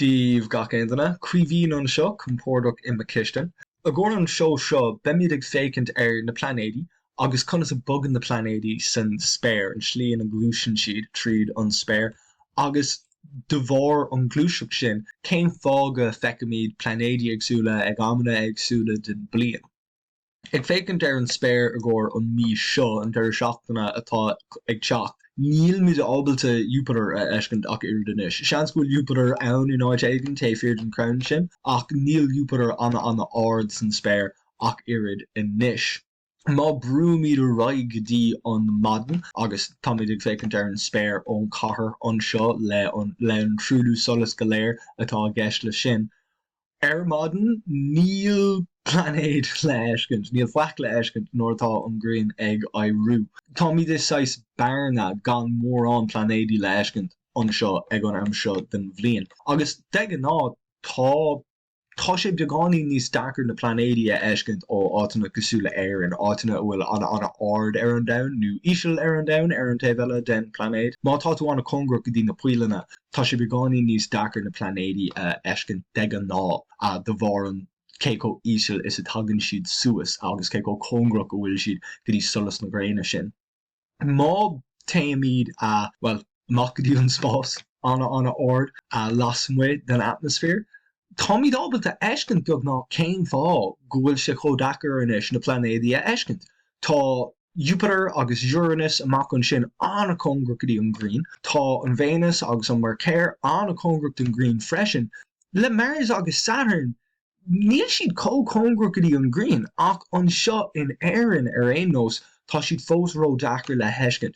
Díomh gach aontaithe, cuimhíonn an seo compordach i Macistan. Agora an seo beimid ag fécint na Pláinéidí, agus conas a Bhogann na Pláinéidí san spéir an slíon an glúisean siad tríd an spéir, agus de bhór an glúiseach sin céim fága feicimid Pláinéidí agsúla ag amana agsúla den blian. Ag fécint an spéir agora an mí seo an deir seachtainna atá ag teacht. Níl muid ábalta Jupiter a eiscint ach iridis. Seans goil Jupiter ann in áid aigen taifir den crown sin, ach níl Jupiter anna ard san spéir ach irid in niis. Má brúmid a roig gotí an madan, agus táid ag fécint an spéir ón cathair an seo le an trúdú solas go léir atá gceist le sin. Madan níl Pláinéid le eiscint, níl faic le eiscint nóirtá an gréin ag airú. Táid is sais bearna gan mór an Pláinéidí le eiscint an seo ag an am seo den bhliain. Agus de ná tá sé beagání níos dachar na Pláinéidí a eiscint ó átainna cosúla air an átainna bhfuil anna ard ar an domhan nó íseal ar an domhan ar an taobhile den Pláinéid. Má tá tú anna congra go dtí na puileanna, tá sé beagání níos dachar na Pláinéidí a eiscint de ná a de bhór an céco íseal is a tagann siad suas agus céco congra go bhfuil siad go dtí solas na gréine sin. Má taimid amach go dtí an spás anna ard a lasmuid den atmosfér, Táid ábalta eiscint beag ná céim fá go bhfuil sé chomhdachar inis na Pláinéidí a eiscint. Tá Jupiter agus Uranus amach an sin anna congra go dtí an Green, tá an Venus agus an Mercéir anna congra den Green freisin. Le Mars agus Saturn níl siad congra go dtí an Green, ach an seo in éireann ar aon nós tá siad fós ró dachar le heiscint.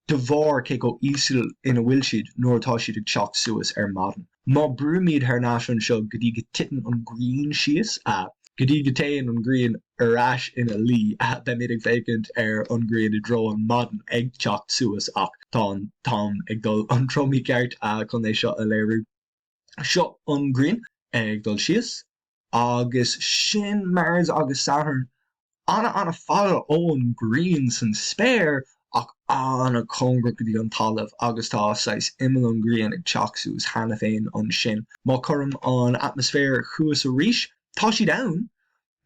De bhór céco íseal ina bhfuil siad nuair atá siad ag teacht suas ar madan. Má brúmid ar náis an seo go dtí go titan an Green sios go dtí go téann an Green arás ina lí beimid ag fécint ar an Green i dro an madan ag teacht suas ach tá ag dul an tromí ceart chun é seo a léirú. Seo an Green ag dul sios, agus sin Mars agus Saturn anna fáil ón Green san spéir ach anna congra go dtí an talamh agus tá sais imime an Green ag teacht suas hena féin an sin. Má chuirm an atmosfér chuas a ríis, tá siad ann,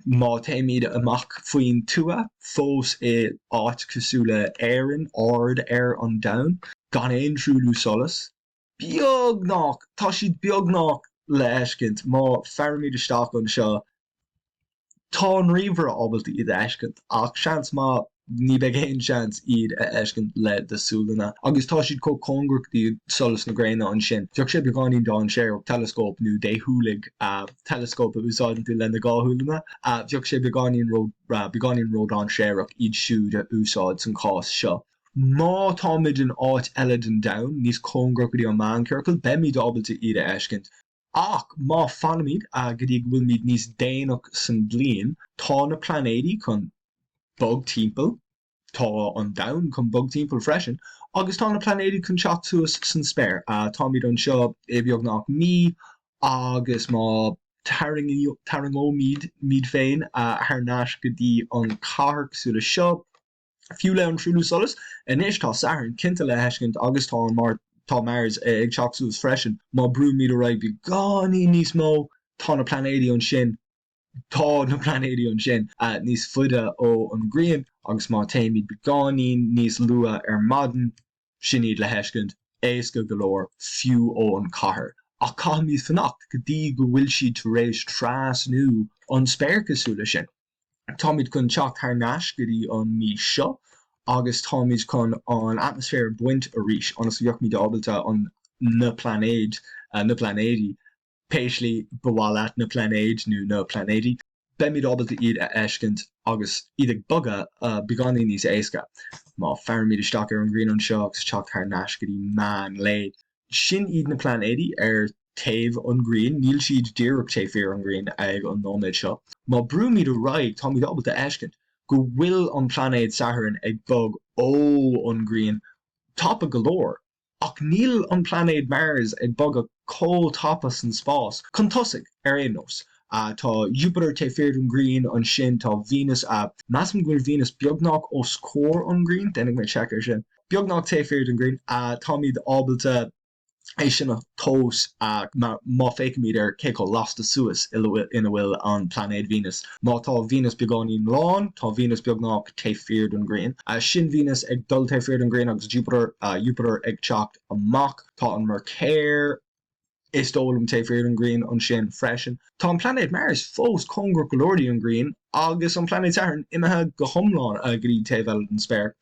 má taimid amach faoin tua fós é áit cosúla éireann ard ar an domhan gan éon trúdú solas. Beagnach, tá siad beagnach le eiscint má fearimid isteach an seo. Tá an riomhar ábalta iad eiscint ach seans má ní beag éon seans iad a eiscint le de súlanna. Agus tá siad có congra go dtí solas na gréine an sin. Teach sé beagání dá an séir telescóp nó déthúlaigh telescóp a úsáidan tú le na gáthúlanna. Teach sé beagání ród an séireach iad siúd a úsáid san cás seo. Má táid an áit eile den domhan níos congra go dtí an meáncirceil beimid ábalta iad a eiscint. Ach má fanamid go dtí bhfuil míad níos déanach san bliain, tá na Pláinéidí chun bug timppel, tá an domhan chun bug timppel freisin, agus tá na Pláinéidí chun teacht suas san spéir. Táid an seo é beagnach mí agus má taringómíd féin ar náis go dtí an cathair súla seo. Fiú le an trúdú solas, inis tá Saturn cinnte le heiscint agus tá Mars ag teacht suas freisin. Má brúmid a raibh beagání níos mó tá na Pláinéidí an sin. Tá na Pláinéidí an sin níos fuide ó an Green agus má taimid beagání níos lua ar madan sin iad le heiscint éasca go leor fiú ó an cathair. Ach caithimid fannacht go dtí go bhfuil siad tar éis trasnú an spéir cosúla sin. Táid chun teacht thar náis go dtí an mí seo, agus táid chun an atmosfér buint a ríis, anas bheoh míad ábalta an na Pláinéidí, péislí bhhaile na Pláinéid nó na Pláinéidí, beimid ábalta iad a eiscint agus iad ag buga beagání níos éasca. Má fearimid isteach ar an Green an seo agus teacht thar náis go dtí man léid. Sin iad na Pláinéidí ar taobh an Green, níl siad díreach taobh an Green ag an nóméid seo. Má brúmid a raig táid ábalta eiscint go bhfuil an Pláinéid Saturn ag bug ó an Green tapa galore, ach níl an Pláinéid Mars ag bug a có tapa san spás chun tosaigh ar aon nós. Tá Jupiter taobh an Green an sin, tá Venus measm gofuil Venus beagnach ó scór an Green, dennig mé checkar sin. Beagnach taobh an Green táid ábalta é sinna tós má féice míad ar cé lasta suas ina bhfuil an Pláinéid Venus. Má tá Venus beagán lán, tá Venus beagnách té feared an green. Sin Venus ag dul té feared an green agus Jupiter ag teacht amach, tá an Mercéir is dólam té feared an green an sin freisin. Tá an Pláinéid Mars fós congra golóirí an green agus an Pláinéid Saturn imethe go thomláin a grí té bhealad an spéir.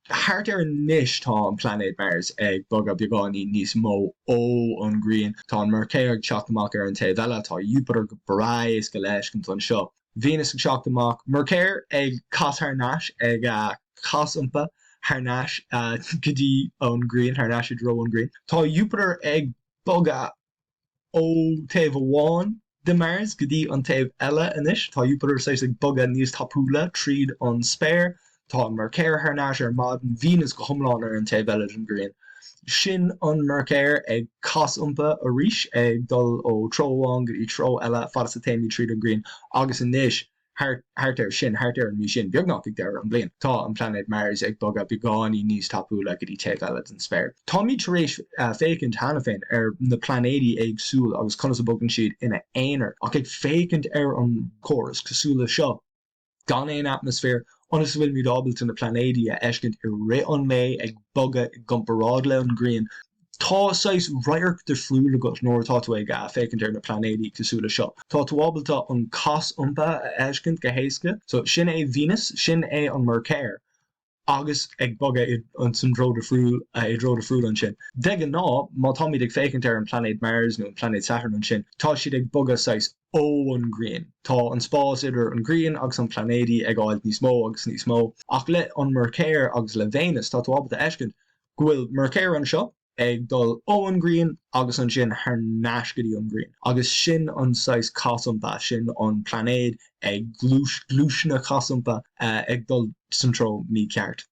Hart ar níis tá an Pláinéid Mars ag bogad beagáí níos mó ó an green. Tá an Mercéir ag teacht amach ar an té bheile, tá Jupiter go bráis go leis an tún seo. Venus ag teacht amach, Mercéir ag cas haar náis ag casampa haar náis gotí an green, haar náis dro an green. Tá Jupiter ag bogad ó taobh amháin de Mars gotí an taobh eile inis. Tá Jupiter sais ag bogad níos tapúla tríd an spéir. Tá an Mercéir haar náis ar mad an Venus go thomláin ar an taobh eile an green. Sin an Mercéir ag casampa a ríis ag dul ó troháin go í tro eile fada sa téimí tríd an green agus in níis hart ar sin hart ar an mí sin beagnach ag deir an blian. Tá an Pláinéid Mars ag bogad beagáí níos tapúla go dtí taobh eile an spéir. Tá míid tar éis fécint hena féin ar na Pláinéidí agsúil agus conas a bógann siad ina éonar ach ag fécint ar an chóras cosúla seo gan éon atmosfér onas bhfuil míad ábalta na Pláinéidí a eiscint i ré an mé ag bogad gomparrád le an green. Tá sais rairc de friúil agat nóir tá tú ag fécint ar na Pláinéidí cosúla seo. Tá tú ábalta an casampa a eiscint go héasca, so sin é Venus, sin é an Mercéir agus ag bogad an san dro de friúil an sin. De an ná má tá míad ag fécint ar an Pláinéid Mars nó an Pláinéid Saturn an sin, tá siad ag bogad sais ó an green. Tá an spás idir an green agus an Pláinéidí ag áil níos mó agus níos mó. Ach le an Mercéir agus le Venus tá tú ábalta eiscint go bhfuil Mercéir an seo ag dul ó an green agus an sin haar náis gotí an green. Agus sin an sais casampa sin an Pláinéid ag glúisna casampa ag dul san tro mí ceart.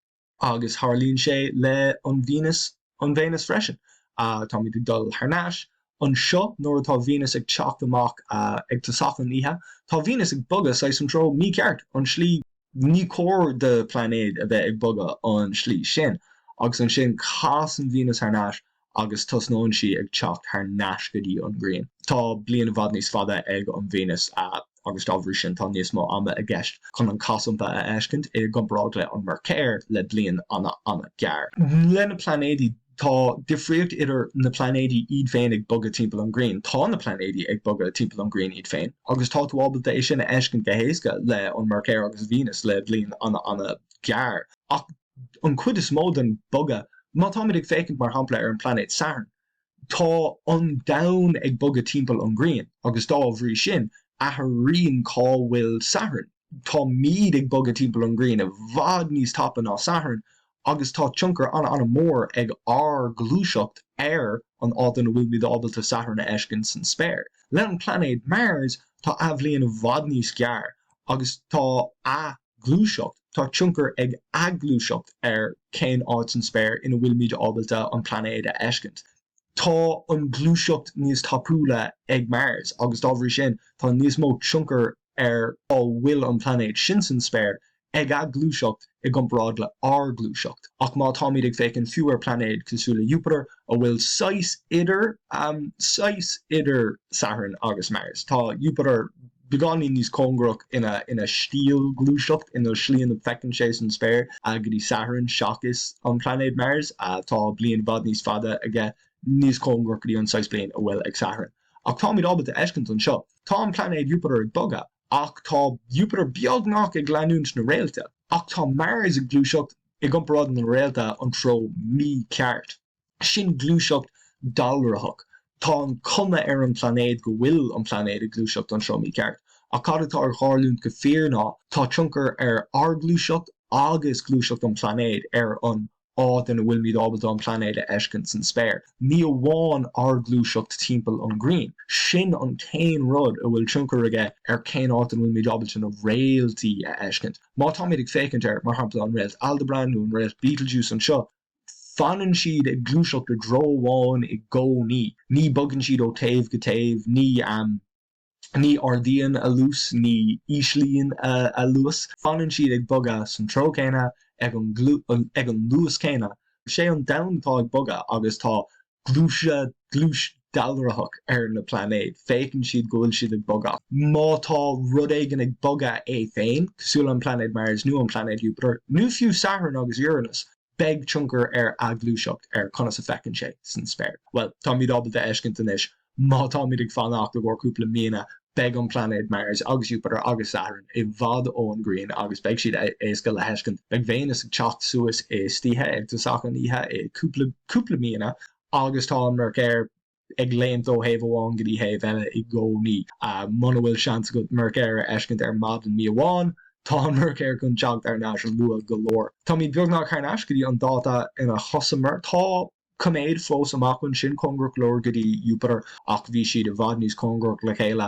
Agus Harlíonn sé le an Venus freisin. Tá míad ag dul haar náis. An seo nóir tá Venus ag teacht amach ag tasachan ihe, tá Venus ag bogad sais an tro mí ceart an slí ní cór de Pláinéid a bheith ag bogad an slí sin. Agus an sin cas an Venus haar náis agus tusnóin si ag teacht haar náis gotí an green. Tá blian a bhd níos fada ag an Venus agus dábhrí sin tá níos mó ama a gceist chun an casampa a eiscint ag gomrád le an Mercéir le blian anna gear. Le na Pláinéidí tá difriocht idir na Pláinéidí iad féin ag bogad timpeall an green. Tá na Pláinéidí ag bogad timpeall an green iad féin. Agus tá tú ábalta é sin a eiscint go héasca le an Mercéir agus Venus le blian anna gear. Ach an cuid is mó den bogad má tá míad ag fécint mar hampla ar an Pláinéid Saturn. Tá an dain ag bogad timpeall an green agus dá bhrí sin a rion cá bhfuil Saturn. Tá míad ag bogad timpeall an green a bhd níos tapa ná Saturn agus tá tionchar anna mór ag glúiseacht ar an átain bhfuil míad ábalta Saturn a eiscint san spéir. Le an Pláinéid Mars tá aimhlíonn a bhd níos gear agus tá glúiseacht. Tá tionchar ag glúiseacht ar cén áit san spéir ina bhfuil míad ábalta an Pláinéid a eiscint. Tá an glúiseacht níos tapúla ag Mars agus dábhrí sin tá níos mó tionchar ar á bhfuil an Pláinéid sin san spéir ag glúiseacht ag gomrád le glúiseacht. Ach má tá míad ag fécinn fiúar Pláinéid cosúla Jupiter a bhfuil sais idir Saturn agus Mars. Tá Jupiter beganí níos congrach ina stíl glúiseacht ina slíon a fecinn sé san spéir gotí Saturn seachas an Pláinéid Mars tá blian bhd níos fada aige níos congrach gotí an 6 blian a bhfuil ag Saturn. Ach tá míad ábalta eiscint an seo. Tá an Pláinéid Jupiter ag bogad ach tá Jupiter beagnach ag leanúint na réalta. Ach tá Mars ag glúiseacht ag gomrád na réalta an tro mí ceart. Sin glúiseacht dalrathach. Tá an cuma ar an Pláinéid go bhfuil an Pláinéid ag glúiseacht an tro mí ceart. A cadatá ar Harlún go fearná tá tionchar ar glúiseacht agus glúiseacht an Pláinéid ar an átain a bhfuil míad ábalta an Pláinéid a eiscint san spéir. Ní amháin ar glúiseacht timpeall an green. Sin an tain rud a bhfuil tionchar aige ar cén átain bhfuil míad ábalta na réaltaí a eiscint. Má tá míad ag fécint ar mar hampla an réalt Aldebaran nó an réalt Betelgeuse an seo. Fanann siad ag glúiseacht a dróháin i gcónaí. Ní bogann siad ó taobh go taobh, ní ardíonn a luas, ní íslíonn a luas. Fanann siad ag bogad san tro céine ag an luas céine. Sé an damhtá ag bogad agus tá glúis dalrahach na Pláinéid, fécinn siad ghfuil siad ag bogach. Mátá rud éigen ag boga é féin, cosúil an Pláinéid Mars nu an Pláinéid Jupiter, nu fiú Saturn agus Uranus, beg chunker a glúiseacht Conas a fecinn sé san spéir. Well, tá míad ábalta eiscint inis, mátá míad ag fanacht go gcuúpla mína beg an Pláinéid Mars agus Jupiter agus Saturn I bhfad ón Green agus beg siad éasca le heiscint. Beg Venus ag teacht suas stíthe ag tusachan ihe cúpla mína agus tá an Mercure ag léint ó heh bháin go dtí heh eile I gcónaí. Muna bhfuil seans go Mercure eiscint mad an míomháin, tá an Mercure chun teacht náis an lua golóir. Tá míad beagnach cairneas go dtí an dáta ina chosamer, tá Coméid fós amachhain sin congrach lór go dtí Jupiter ach bhí siad a bhfad níos congrach le chéile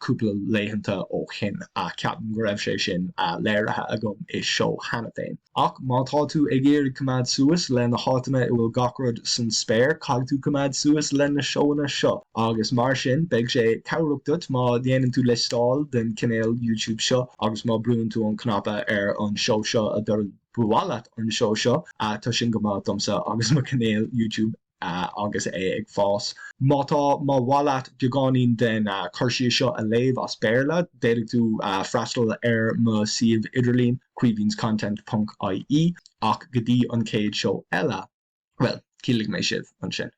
cúpla léitheanta ó chin ceapan go raibh sé sin léirithe agam is seo hena féin. Ach má tá tú ag éirí cumad suas le na hátainna I bhfuil gacrad san spéir, cag tú cumad suas le na seoanna seo. Agus mar sin beag sé cabhreachtut má dhéanann tú listáil den cinéal YouTube seo agus má brúann tú an cnapa an seo seo a dul bualat an seo seo tá sin go má Damhsa agus má cinéal YouTube agus ag fás. Mátá má bhalat beagáín den chuirsí seo a léamh as béirla, déidir tú freistal má siomh idirlín cuivínscontent.ie ach go dtí an céad seo eile. Well, cílig mé sibh an sin.